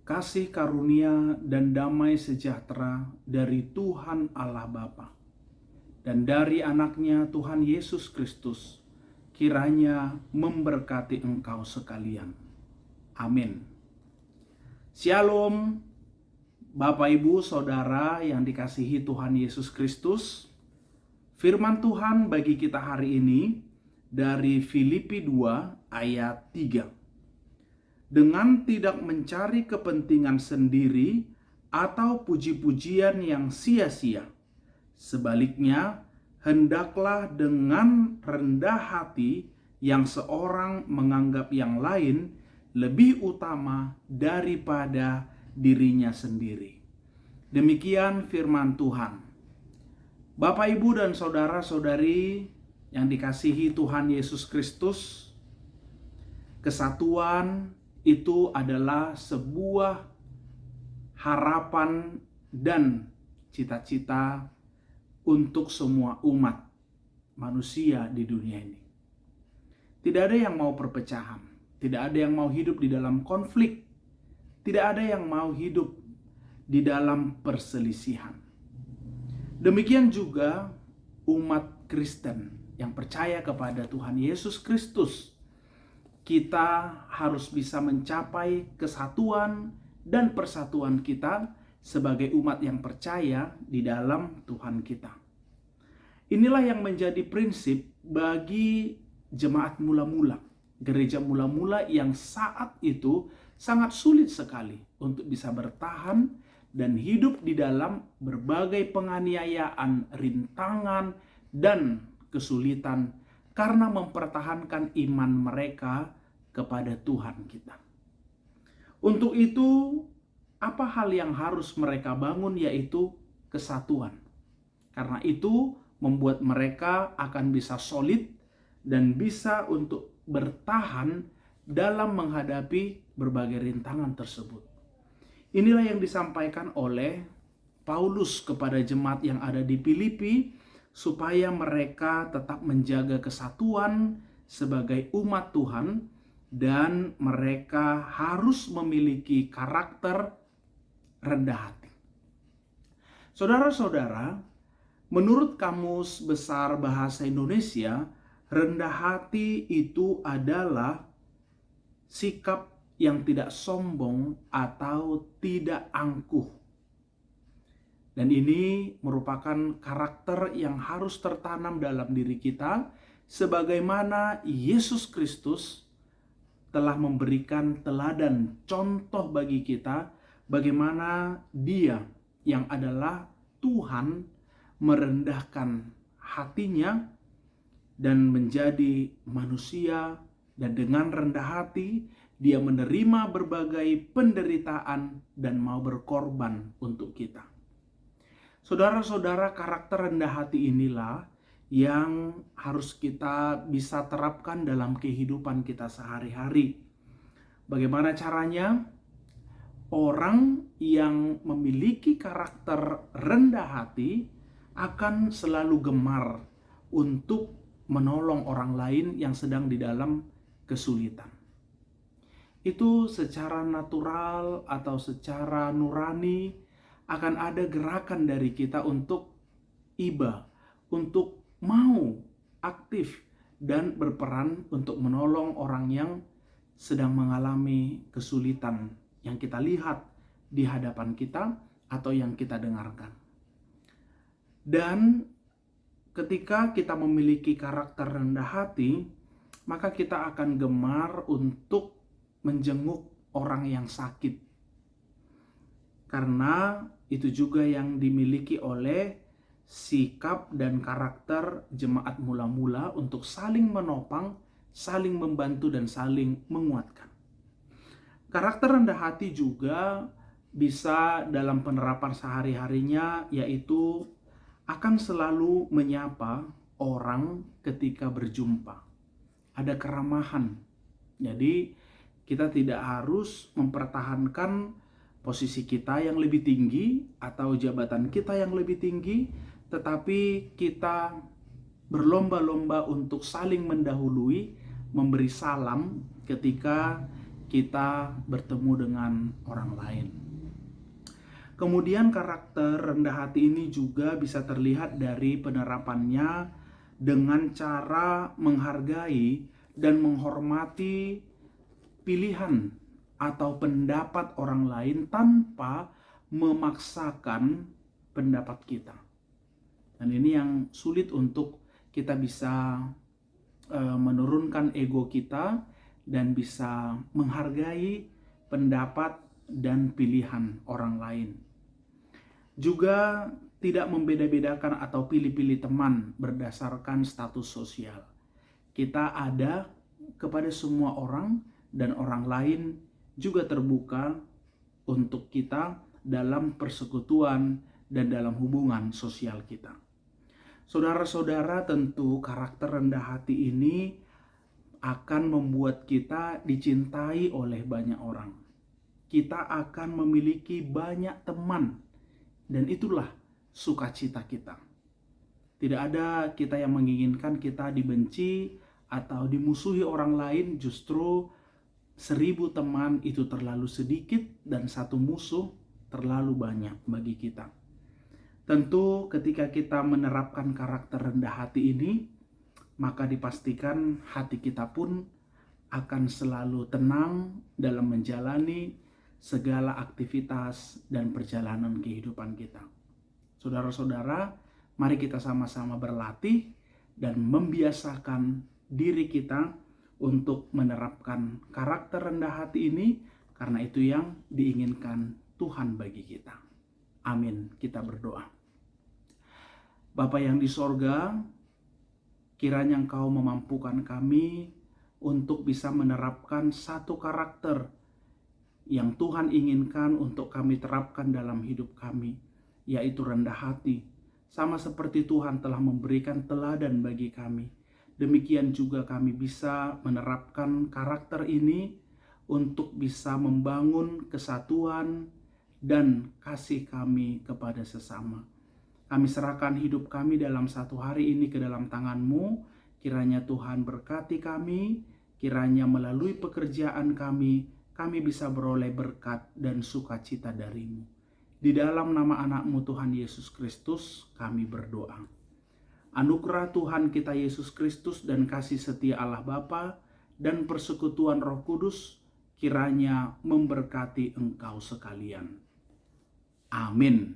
kasih karunia dan damai sejahtera dari Tuhan Allah Bapa dan dari anaknya Tuhan Yesus Kristus kiranya memberkati engkau sekalian. Amin. Shalom Bapak Ibu Saudara yang dikasihi Tuhan Yesus Kristus. Firman Tuhan bagi kita hari ini dari Filipi 2 ayat 3. Dengan tidak mencari kepentingan sendiri atau puji-pujian yang sia-sia. Sebaliknya, hendaklah dengan rendah hati yang seorang menganggap yang lain lebih utama daripada dirinya sendiri. Demikian firman Tuhan. Bapak, Ibu, dan saudara-saudari yang dikasihi Tuhan Yesus Kristus, kesatuan itu adalah sebuah harapan dan cita-cita untuk semua umat manusia di dunia ini. Tidak ada yang mau perpecahan, tidak ada yang mau hidup di dalam konflik, tidak ada yang mau hidup di dalam perselisihan. Demikian juga umat Kristen yang percaya kepada Tuhan Yesus Kristus. Kita harus bisa mencapai kesatuan dan persatuan kita sebagai umat yang percaya di dalam Tuhan kita. Inilah yang menjadi prinsip bagi jemaat mula-mula, gereja mula-mula yang saat itu sangat sulit sekali untuk bisa bertahan dan hidup di dalam berbagai penganiayaan, rintangan, dan kesulitan karena mempertahankan iman mereka kepada Tuhan kita. Untuk itu, apa hal yang harus mereka bangun, yaitu kesatuan. Karena itu membuat mereka akan bisa solid dan bisa untuk bertahan dalam menghadapi berbagai rintangan tersebut. Inilah yang disampaikan oleh Paulus kepada jemaat yang ada di Filipi, supaya mereka tetap menjaga kesatuan sebagai umat Tuhan, dan mereka harus memiliki karakter rendah hati. Saudara-saudara, menurut Kamus Besar Bahasa Indonesia, rendah hati itu adalah sikap yang tidak sombong atau tidak angkuh. Dan ini merupakan karakter yang harus tertanam dalam diri kita, sebagaimana Yesus Kristus telah memberikan teladan contoh bagi kita, bagaimana Dia yang adalah Tuhan merendahkan hatinya dan menjadi manusia, dan dengan rendah hati Dia menerima berbagai penderitaan dan mau berkorban untuk kita. Saudara-saudara, karakter rendah hati inilah yang harus kita bisa terapkan dalam kehidupan kita sehari-hari. Bagaimana caranya? Orang yang memiliki karakter rendah hati akan selalu gemar untuk menolong orang lain yang sedang di dalam kesulitan. Itu secara natural atau secara nurani akan ada gerakan dari kita untuk iba, untuk mau aktif dan berperan untuk menolong orang yang sedang mengalami kesulitan yang kita lihat di hadapan kita atau yang kita dengarkan. Dan ketika kita memiliki karakter rendah hati, maka kita akan gemar untuk menjenguk orang yang sakit. Karena itu juga yang dimiliki oleh sikap dan karakter jemaat mula-mula untuk saling menopang, saling membantu, dan saling menguatkan. Karakter rendah hati juga bisa dalam penerapan sehari-harinya, yaitu akan selalu menyapa orang ketika berjumpa. Ada keramahan. Jadi kita tidak harus mempertahankan posisi kita yang lebih tinggi atau jabatan kita yang lebih tinggi, tetapi kita berlomba-lomba untuk saling mendahului, memberi salam ketika kita bertemu dengan orang lain. Kemudian karakter rendah hati ini juga bisa terlihat dari penerapannya dengan cara menghargai dan menghormati pilihan atau pendapat orang lain tanpa memaksakan pendapat kita. Dan ini yang sulit untuk kita bisa menurunkan ego kita dan bisa menghargai pendapat dan pilihan orang lain. Juga tidak membeda-bedakan atau pilih-pilih teman berdasarkan status sosial. Kita ada kepada semua orang dan orang lain juga terbuka untuk kita dalam persekutuan dan dalam hubungan sosial kita. Saudara-saudara, tentu karakter rendah hati ini akan membuat kita dicintai oleh banyak orang. Kita akan memiliki banyak teman, dan itulah sukacita kita. Tidak ada kita yang menginginkan kita dibenci atau dimusuhi orang lain. Justru 1000 teman itu terlalu sedikit dan 1 musuh terlalu banyak bagi kita. Tentu ketika kita menerapkan karakter rendah hati ini, maka dipastikan hati kita pun akan selalu tenang dalam menjalani segala aktivitas dan perjalanan kehidupan kita. Saudara-saudara, mari kita sama-sama berlatih dan membiasakan diri kita untuk menerapkan karakter rendah hati ini, karena itu yang diinginkan Tuhan bagi kita. Amin. Kita berdoa. Bapa yang di sorga, kiranya Engkau memampukan kami untuk bisa menerapkan satu karakter yang Tuhan inginkan untuk kami terapkan dalam hidup kami, yaitu rendah hati. Sama seperti Tuhan telah memberikan teladan bagi kami, demikian juga kami bisa menerapkan karakter ini untuk bisa membangun kesatuan dan kasih kami kepada sesama. Kami serahkan hidup kami dalam satu hari ini ke dalam tangan-Mu. Kiranya Tuhan berkati kami, kiranya melalui pekerjaan kami bisa beroleh berkat dan sukacita dari-Mu. Di dalam nama anak-Mu Tuhan Yesus Kristus kami berdoa. Anugerah Tuhan kita Yesus Kristus dan kasih setia Allah Bapa dan persekutuan Roh Kudus kiranya memberkati engkau sekalian. Amin.